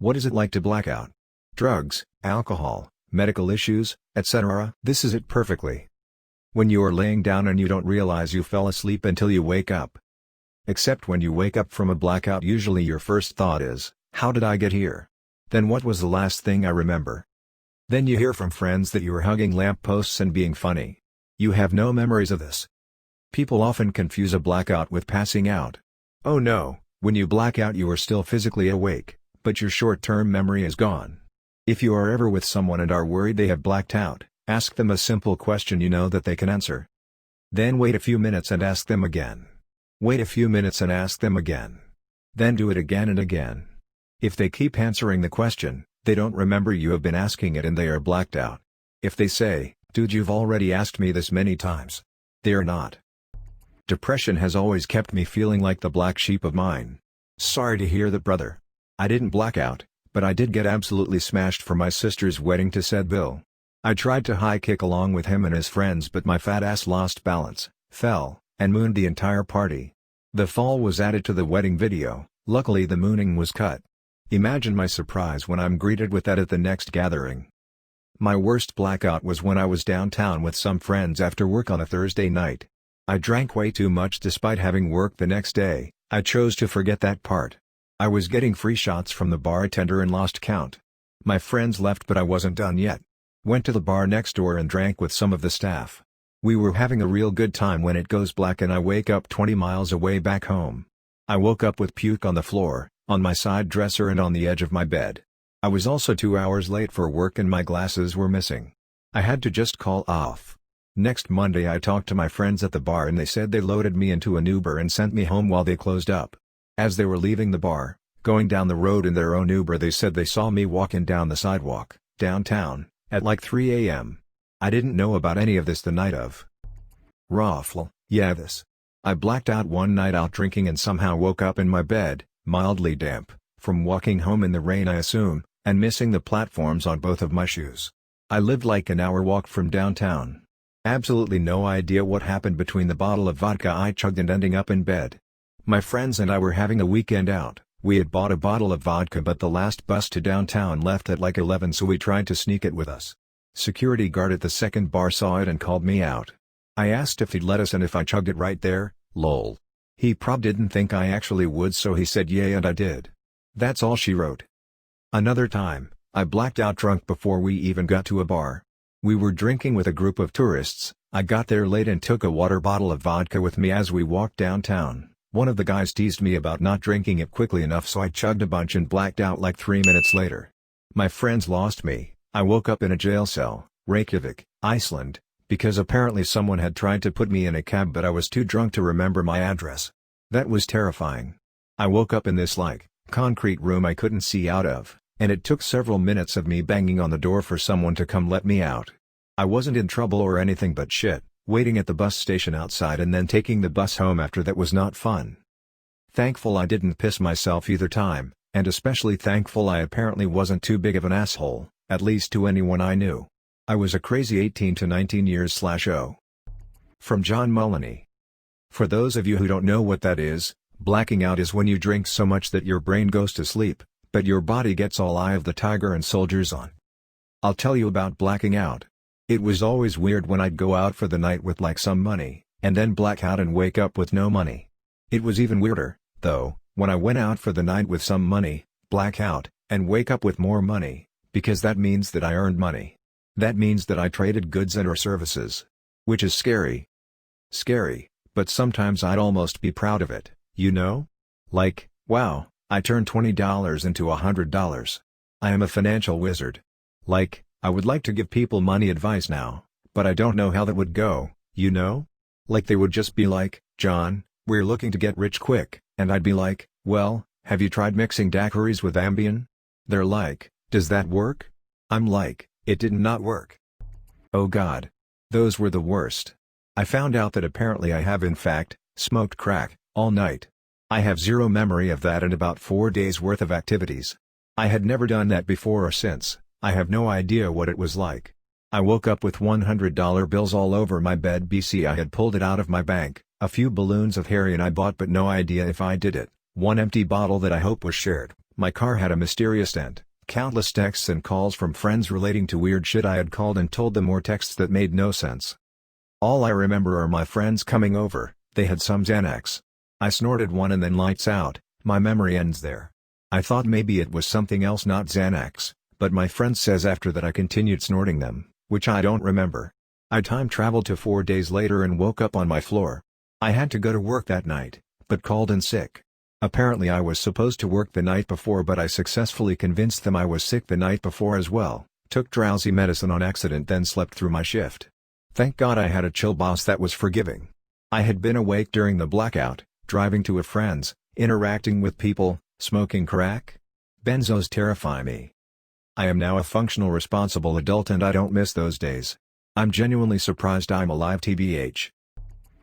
What is it like to black out? Drugs, alcohol, medical issues, etc. This is it perfectly. When you are laying down and you don't realize you fell asleep until you wake up. Except when you wake up from a blackout, usually your first thought is, how did I get here? Then what was the last thing I remember? Then you hear from friends that you were hugging lampposts and being funny. You have no memories of this. People often confuse a blackout with passing out. Oh no, when you black out you are still physically awake, but your short-term memory is gone. If you are ever with someone and are worried they have blacked out, ask them a simple question you know that they can answer. Then wait a few minutes and ask them again. Wait a few minutes and ask them again. Then do it again and again. If they keep answering the question, they don't remember you have been asking it and they are blacked out. If they say, dude, you've already asked me this many times, they are not. Depression has always kept me feeling like the black sheep of mine. Sorry to hear that, brother. I didn't black out, but I did get absolutely smashed for my sister's wedding to said bill. I tried to high kick along with him and his friends, but my fat ass lost balance, fell, and mooned the entire party. The fall was added to the wedding video. Luckily the mooning was cut. Imagine my surprise when I'm greeted with that at the next gathering. My worst blackout was when I was downtown with some friends after work on a Thursday night. I drank way too much despite having work the next day. I chose to forget that part. I was getting free shots from the bartender and lost count. My friends left but I wasn't done yet. Went to the bar next door and drank with some of the staff. We were having a real good time when it goes black and I wake up 20 miles away back home. I woke up with puke on the floor, on my side dresser and on the edge of my bed. I was also 2 hours late for work and my glasses were missing. I had to just call off. Next Monday I talked to my friends at the bar and they said they loaded me into an Uber and sent me home while they closed up. As they were leaving the bar, going down the road in their own Uber, they said they saw me walking down the sidewalk, downtown, at like 3 a.m. I didn't know about any of this the night of. Raffle, yeah this. I blacked out one night out drinking and somehow woke up in my bed, mildly damp, from walking home in the rain I assume, and missing the platforms on both of my shoes. I lived like an hour walk from downtown. Absolutely no idea what happened between the bottle of vodka I chugged and ending up in bed. My friends and I were having a weekend out. We had bought a bottle of vodka but the last bus to downtown left at like 11, so we tried to sneak it with us. Security guard at the second bar saw it and called me out. I asked if he'd let us and if I chugged it right there, lol. He prob didn't think I actually would, so he said yeah and I did. That's all she wrote. Another time, I blacked out drunk before we even got to a bar. We were drinking with a group of tourists. I got there late and took a water bottle of vodka with me as we walked downtown. One of the guys teased me about not drinking it quickly enough, so I chugged a bunch and blacked out like 3 minutes later. My friends lost me. I woke up in a jail cell, Reykjavik, Iceland, because apparently someone had tried to put me in a cab but I was too drunk to remember my address. That was terrifying. I woke up in this concrete room I couldn't see out of, and it took several minutes of me banging on the door for someone to come let me out. I wasn't in trouble or anything but shit. Waiting at the bus station outside and then taking the bus home after that was not fun. Thankful I didn't piss myself either time, and especially thankful I apparently wasn't too big of an asshole, at least to anyone I knew. I was a crazy 18 to 19 years/0. From John Mullany. For those of you who don't know what that is, blacking out is when you drink so much that your brain goes to sleep, but your body gets all Eye of the Tiger and soldiers on. I'll tell you about blacking out. It was always weird when I'd go out for the night with like some money, and then black out and wake up with no money. It was even weirder, though, when I went out for the night with some money, black out, and wake up with more money, because that means that I earned money. That means that I traded goods and or services. Which is scary. Scary, but sometimes I'd almost be proud of it, you know? Like, wow, I turned $20 into $100. I am a financial wizard. Like, I would like to give people money advice now, but I don't know how that would go, you know? Like they would just be like, John, we're looking to get rich quick, and I'd be like, well, have you tried mixing daiquiris with Ambien? They're like, does that work? I'm like, it did not work. Oh god. Those were the worst. I found out that apparently I have in fact, smoked crack, all night. I have zero memory of that and about 4 days worth of activities. I had never done that before or since. I have no idea what it was like. I woke up with $100 bills all over my bed. I had pulled it out of my bank, a few balloons of heroin I bought but no idea if I did it, one empty bottle that I hope was shared, My car had a mysterious dent, countless texts and calls from friends relating to weird shit I had called and told them, more texts that made no sense. All I remember are my friends coming over. They had some Xanax. I snorted one and then lights out. My memory ends there. I thought maybe it was something else, not Xanax, but my friend says after that I continued snorting them, which I don't remember. I time traveled to 4 days later and woke up on my floor. I had to go to work that night, but called in sick. Apparently I was supposed to work the night before, but I successfully convinced them I was sick the night before as well, took drowsy medicine on accident, then slept through my shift. Thank God I had a chill boss that was forgiving. I had been awake during the blackout, driving to a friend's, interacting with people, smoking crack. Benzos terrify me. I am now a functional, responsible adult and I don't miss those days. I'm genuinely surprised I'm alive, tbh.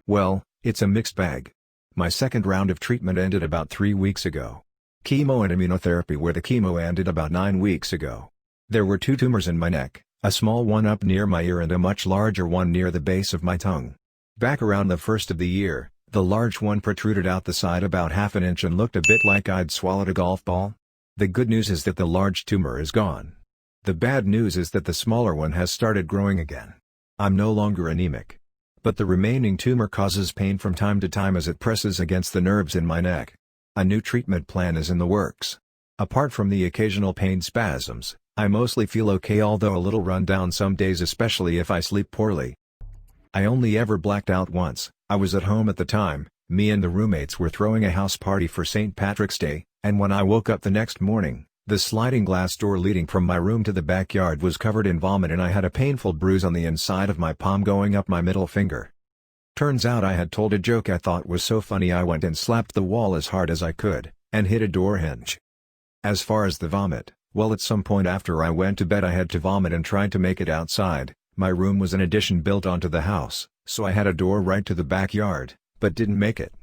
Well, it's a mixed bag. My second round of treatment ended about 3 weeks ago. Chemo and immunotherapy, where the chemo ended about 9 weeks ago. There were 2 tumors in my neck, a small one up near my ear and a much larger one near the base of my tongue. Back around the first of the year, the large one protruded out the side about half an inch and looked a bit like I'd swallowed a golf ball. The good news is that the large tumor is gone. The bad news is that the smaller one has started growing again. I'm no longer anemic. But the remaining tumor causes pain from time to time as it presses against the nerves in my neck. A new treatment plan is in the works. Apart from the occasional pain spasms, I mostly feel okay, although a little run down some days, especially if I sleep poorly. I only ever blacked out once. I was at home at the time. Me and the roommates were throwing a house party for St. Patrick's Day, and when I woke up the next morning, the sliding glass door leading from my room to the backyard was covered in vomit and I had a painful bruise on the inside of my palm going up my middle finger. Turns out I had told a joke I thought was so funny I went and slapped the wall as hard as I could, and hit a door hinge. As far as the vomit, well, at some point after I went to bed I had to vomit and tried to make it outside. My room was an addition built onto the house, so I had a door right to the backyard, but didn't make it.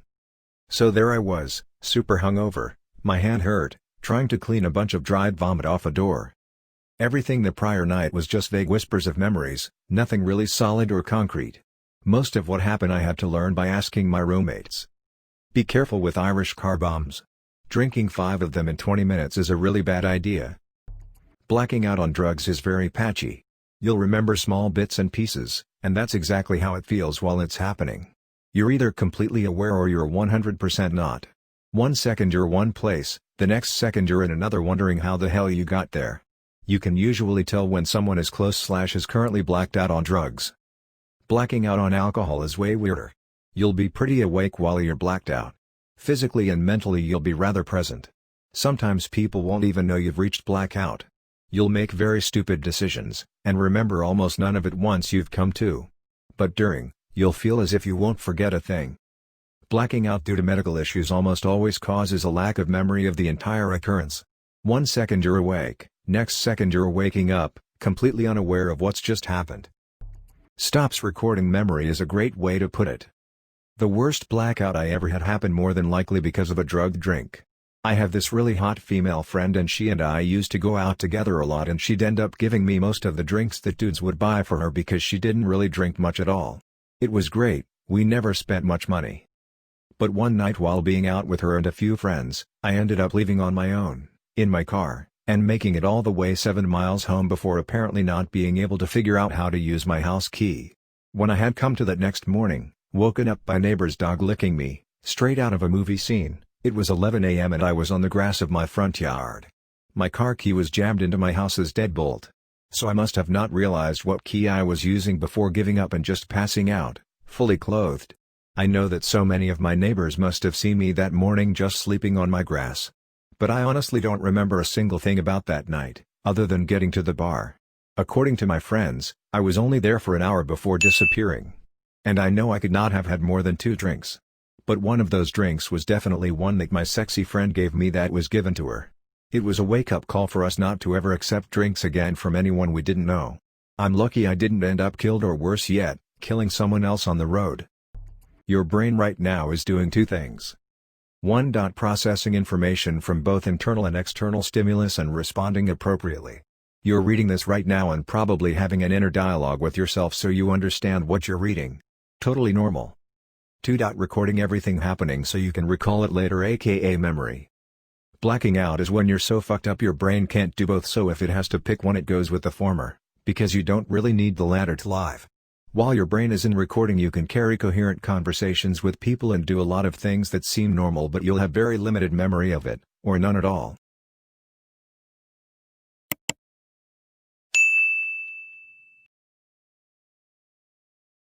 So there I was, super hungover, my hand hurt, trying to clean a bunch of dried vomit off a door. Everything the prior night was just vague whispers of memories, nothing really solid or concrete. Most of what happened I had to learn by asking my roommates. Be careful with Irish car bombs. Drinking 5 of them in 20 minutes is a really bad idea. Blacking out on drugs is very patchy. You'll remember small bits and pieces, and that's exactly how it feels while it's happening. You're either completely aware or you're 100% not. 1 second you're one place, the next second you're in another, wondering how the hell you got there. You can usually tell when someone is close/is currently blacked out on drugs. Blacking out on alcohol is way weirder. You'll be pretty awake while you're blacked out. Physically and mentally you'll be rather present. Sometimes people won't even know you've reached blackout. You'll make very stupid decisions, and remember almost none of it once you've come to. But during, you'll feel as if you won't forget a thing. Blacking out due to medical issues almost always causes a lack of memory of the entire occurrence. 1 second you're awake, next second you're waking up, completely unaware of what's just happened. Stops recording memory is a great way to put it. The worst blackout I ever had happened more than likely because of a drugged drink. I have this really hot female friend and she and I used to go out together a lot, and she'd end up giving me most of the drinks that dudes would buy for her because she didn't really drink much at all. It was great, we never spent much money. But one night while being out with her and a few friends, I ended up leaving on my own, in my car, and making it all the way 7 miles home before apparently not being able to figure out how to use my house key. When I had come to that next morning, woken up by neighbor's dog licking me, straight out of a movie scene. It was 11 a.m. and I was on the grass of my front yard. My car key was jammed into my house's deadbolt. So I must have not realized what key I was using before giving up and just passing out, fully clothed. I know that so many of my neighbors must have seen me that morning just sleeping on my grass. But I honestly don't remember a single thing about that night, other than getting to the bar. According to my friends, I was only there for an hour before disappearing. And I know I could not have had more than 2 drinks. But one of those drinks was definitely one that my sexy friend gave me that was given to her. It was a wake-up call for us not to ever accept drinks again from anyone we didn't know. I'm lucky I didn't end up killed, or worse yet, killing someone else on the road. Your brain right now is doing 2 things. 1. Processing information from both internal and external stimulus and responding appropriately. You're reading this right now and probably having an inner dialogue with yourself so you understand what you're reading. Totally normal. 2. Recording everything happening so you can recall it later, aka memory. Blacking out is when you're so fucked up your brain can't do both, so if it has to pick one it goes with the former, because you don't really need the latter to live. While your brain is in recording you can carry coherent conversations with people and do a lot of things that seem normal, but you'll have very limited memory of it, or none at all.